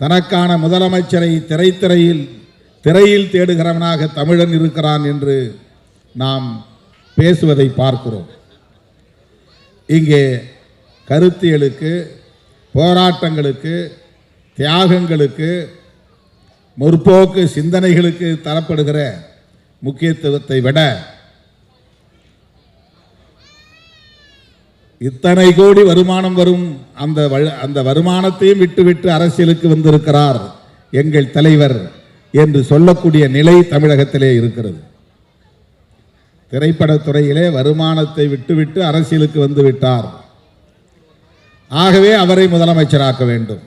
தனக்கான முதலமைச்சரை திரையில் தேடுகிறவனாக தமிழன் இருக்கிறான் என்று நாம் பேசுவதை பார்க்கிறோம். இங்கே கருத்தியலுக்கு, போராட்டங்களுக்கு, தியாகங்களுக்கு, முற்போக்கு சிந்தனைகளுக்கு தரப்படுகிற முக்கியத்துவத்தை விட இத்தனை கோடி வருமானம் வரும் அந்த வருமானத்தையும் விட்டுவிட்டு அரசியலுக்கு வந்திருக்கிறார் எங்கள் தலைவர் என்று சொல்லக்கூடிய நிலை தமிழகத்திலே இருக்கிறது. திரைப்படத்துறையிலே வருமானத்தை விட்டுவிட்டு அரசியலுக்கு வந்து விட்டார். ஆகவே அவரை முதலமைச்சராக்க வேண்டும்.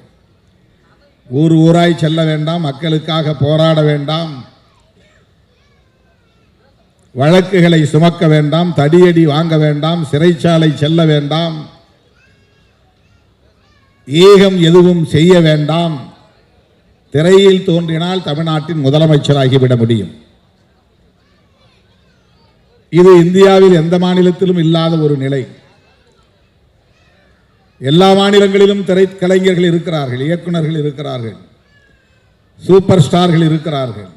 ஊர் ஊராய் செல்ல வேண்டாம், மக்களுக்காக போராட வேண்டாம், வழக்குகளை சுமக்க வேண்டாம், தடியடி வாங்க வேண்டாம், சிறைச்சாலை செல்ல வேண்டாம், ஈகம் எதுவும் செய்ய வேண்டாம். திரையில் தோன்றினால் தமிழ்நாட்டின் முதலமைச்சராகிவிட முடியும். இது இந்தியாவில் எந்த மாநிலத்திலும் இல்லாத ஒரு நிலை. எல்லா மாநிலங்களிலும் திரைக்கலைஞர்கள் இருக்கிறார்கள், இயக்குநர்கள் இருக்கிறார்கள், சூப்பர் ஸ்டார்கள் இருக்கிறார்கள்.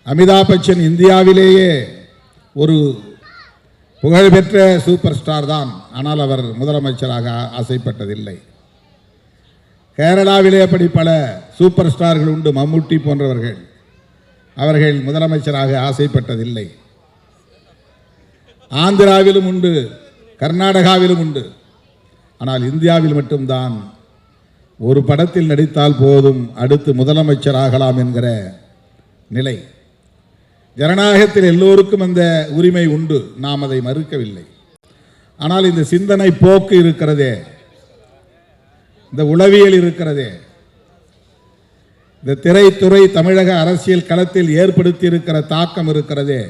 அமிதாப் பச்சன் இந்தியாவிலேயே ஒரு புகழ்பெற்ற சூப்பர் ஸ்டார் தான். ஆனால் அவர் முதலமைச்சராக ஆசைப்பட்டதில்லை. கேரளாவிலே அப்படி பல சூப்பர் ஸ்டார்கள் உண்டு, மம்முட்டி போன்றவர்கள். அவர்கள் முதலமைச்சராக ஆசைப்பட்டதில்லை. ஆந்திராவிலும் உண்டு, கர்நாடகாவிலும் உண்டு. ஆனால் இந்தியாவில் மட்டும்தான் ஒரு படத்தில் நடித்தால் போதும் அடுத்து முதலமைச்சராகலாம் என்கிற நிலை. ஜனநாயகத்தில் எல்லோருக்கும் அந்த உரிமை உண்டு, நாம் அதை மறுக்கவில்லை. ஆனால் இந்த சிந்தனை போக்கு இருக்கிறதே, இந்த உளவியல் இருக்கிறதே, இந்த திரைத்துறை தமிழக அரசியல் களத்தில் ஏற்படுத்தி இருக்கிற தாக்கம் இருக்கிறதே,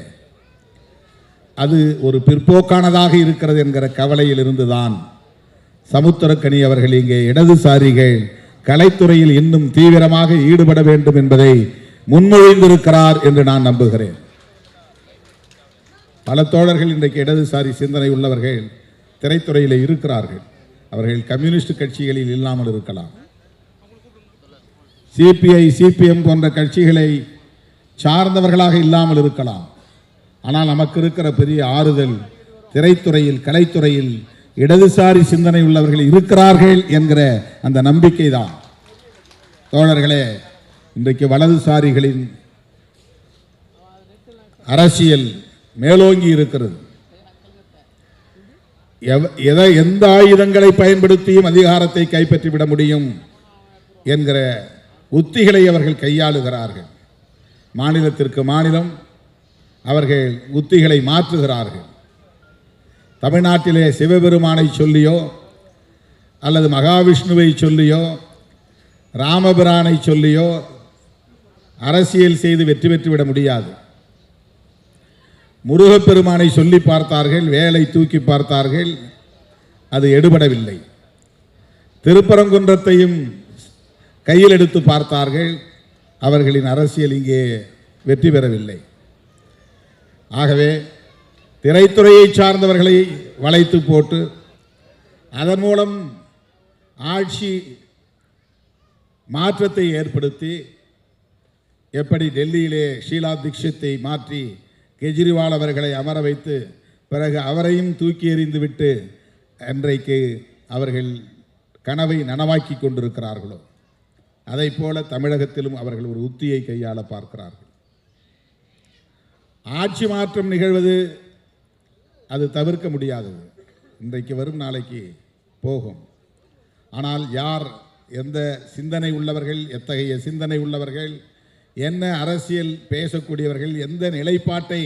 அது ஒரு பிற்போக்கானதாக இருக்கிறது என்கிற கவலையில் இருந்துதான் சமுத்திரக்கனி அவர்கள் இங்கே இடதுசாரிகள் கலைத்துறையில் இன்னும் தீவிரமாக ஈடுபட வேண்டும் என்பதை முன்மொழிந்திருக்கிறார் என்று நான் நம்புகிறேன். பல தோழர்கள் இன்றைக்கு இடதுசாரி சிந்தனை உள்ளவர்கள் திரைத்துறையில் இருக்கிறார்கள். அவர்கள் கம்யூனிஸ்ட் கட்சிகளில் இல்லாமல் இருக்கலாம், சிபிஐ சிபிஎம் போன்ற கட்சிகளை சார்ந்தவர்களாக இல்லாமல் இருக்கலாம். ஆனால் நமக்கு இருக்கிற பெரிய ஆறுதல், திரைத்துறையில் கலைத்துறையில் இடதுசாரி சிந்தனை உள்ளவர்கள் இருக்கிறார்கள் என்கிற அந்த நம்பிக்கை தான். தோழர்களே, இன்றைக்கு வலதுசாரிகளின் அரசியல் மேலோங்கி இருக்கிறது. எந்த ஆயுதங்களை பயன்படுத்தியும் அதிகாரத்தை கைப்பற்றிவிட முடியும் என்கிற உத்திகளை அவர்கள் கையாளுகிறார்கள். மாநிலத்திற்கு மாநிலம் அவர்கள் உத்திகளை மாற்றுகிறார்கள். தமிழ்நாட்டிலே சிவபெருமானை சொல்லியோ அல்லது மகாவிஷ்ணுவை சொல்லியோ ராமபிரானை சொல்லியோ அரசியல் செய்து வெற்றி பெற்றுவிட முடியாது. முருகப்பெருமானை சொல்லி பார்த்தார்கள், வேலை தூக்கி பார்த்தார்கள், அது எடுபடவில்லை. திருப்பரங்குன்றத்தையும் கையில் எடுத்து பார்த்தார்கள், அவர்களின் அரசியல் இங்கே வெற்றி பெறவில்லை. ஆகவே திரைத்துறையை சார்ந்தவர்களை வளைத்து போட்டு அதன் மூலம் ஆட்சி மாற்றத்தை ஏற்படுத்தி, எப்படி டெல்லியிலே ஷீலா தீட்சித்தை மாற்றி கெஜ்ரிவால் அவர்களை அமர வைத்து பிறகு அவரையும் தூக்கி எறிந்து விட்டு இன்றைக்கு அவர்கள் கனவை நனவாக்கி கொண்டிருக்கிறார்களோ, அதை போல தமிழகத்திலும் அவர்கள் ஒரு உத்தியை கையாள பார்க்கிறார்கள். ஆட்சி மாற்றம் நிகழ்வது அது தவிர்க்க முடியாதது. இன்றைக்கு வரும், நாளைக்கு போகும். ஆனால் யார், எந்த சிந்தனை உள்ளவர்கள், எத்தகைய சிந்தனை உள்ளவர்கள், என்ன அரசியல் பேசக்கூடியவர்கள், எந்த நிலைப்பாட்டை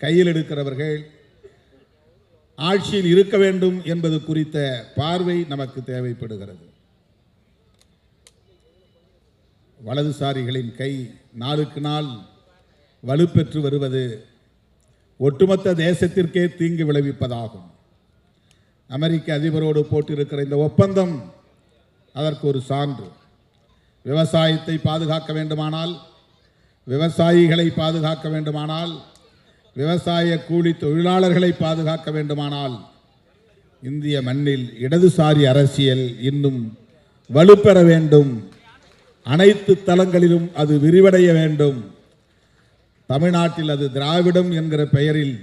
கையில் எடுக்கிறவர்கள் ஆட்சியில் இருக்க வேண்டும் என்பது குறித்த பார்வை நமக்கு தேவைப்படுகிறது. வலதுசாரிகளின் கை நாளுக்கு நாள் வலுப்பெற்று வருவது ஒட்டுமொத்த தேசத்திற்கே தீங்கு விளைவிப்பதாகும். அமெரிக்க அதிபரோடு போட்டிருக்கிற இந்த ஒப்பந்தம் அதற்கு ஒரு சான்று. விவசாயத்தை பாதுகாக்க வேண்டுமானால், விவசாயிகளை பாதுகாக்க வேண்டுமானால், விவசாய கூலி தொழிலாளர்களை பாதுகாக்க வேண்டுமானால், இந்திய மண்ணில் இடதுசாரி அரசியல் இன்னும் வலுப்பெற வேண்டும். அனைத்து தளங்களிலும் அது விரிவடைய வேண்டும். தமிழ்நாட்டில் அது திராவிடம் என்கிற பெயரில்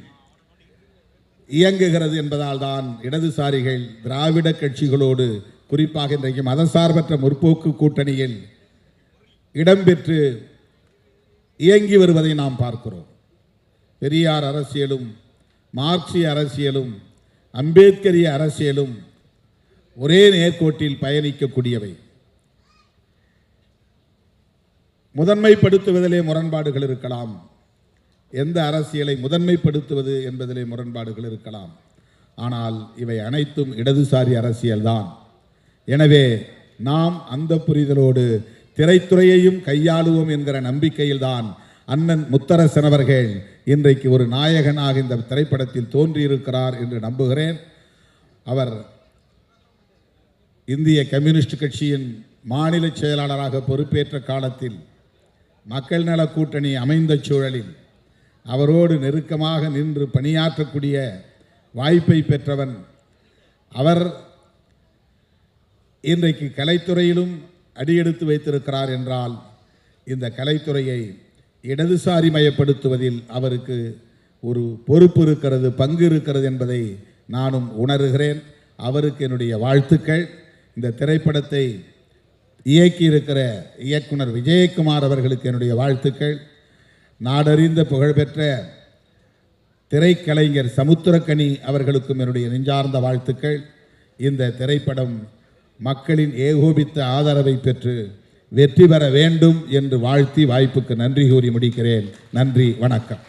இயங்குகிறது என்பதால் தான் இடதுசாரிகள் திராவிட கட்சிகளோடு, குறிப்பாக இன்றைக்கு மதசார்பற்ற முற்போக்கு கூட்டணியில் இடம்பெற்று இயங்கி வருவதை நாம் பார்க்கிறோம். பெரியார் அரசியலும் மார்க்சிய அரசியலும் அம்பேத்கரிய அரசியலும் ஒரே நேர்கோட்டில் பயணிக்கக்கூடியவை. முதன்மைப்படுத்துவதிலே முரண்பாடுகள் இருக்கலாம். எந்த அரசியலை முதன்மைப்படுத்துவது என்பதிலே முரண்பாடுகள் இருக்கலாம். ஆனால் இவை அனைத்தும் இடதுசாரி அரசியல்தான். எனவே நாம் அந்த புரிதலோடு திரைத்துறையையும் கையாளுவோம் என்கிற நம்பிக்கையில்தான் அண்ணன் முத்தரசன் அவர்கள் இன்றைக்கு ஒரு நாயகனாக இந்த திரைப்படத்தில் தோன்றியிருக்கிறார் என்று நம்புகிறேன். அவர் இந்திய கம்யூனிஸ்ட் கட்சியின் மாநில செயலாளராக பொறுப்பேற்ற காலத்தில் மக்கள் நல கூட்டணி அமைந்த சூழலில் அவரோடு நெருக்கமாக நின்று பணியாற்றக்கூடிய வாய்ப்பை பெற்றவன். அவர் இன்றைக்கு கலைத்துறையிலும் அடியெடுத்து வைத்திருக்கிறார் என்றால் இந்த கலைத்துறையை இடதுசாரி மயப்படுத்துவதில் அவருக்கு ஒரு பொறுப்பு இருக்கிறது, பங்கு இருக்கிறது என்பதை நானும் உணர்கிறேன். அவருக்கு என்னுடைய வாழ்த்துக்கள். இந்த திரைப்படத்தை இயக்கியிருக்கிற இயக்குனர் விஜயகுமார் அவர்களுக்கு என்னுடைய வாழ்த்துக்கள். நாடறிந்த புகழ்பெற்ற திரைக்கலைஞர் சமுத்திரக்கனி அவர்களுக்கும் என்னுடைய நெஞ்சார்ந்த வாழ்த்துக்கள். இந்த திரைப்படம் மக்களின் ஏகோபித்த ஆதரவை பெற்று வெற்றி பெற வேண்டும் என்று வாழ்த்தி வாய்ப்புக்கு நன்றி கூறி முடிக்கிறேன். நன்றி, வணக்கம்.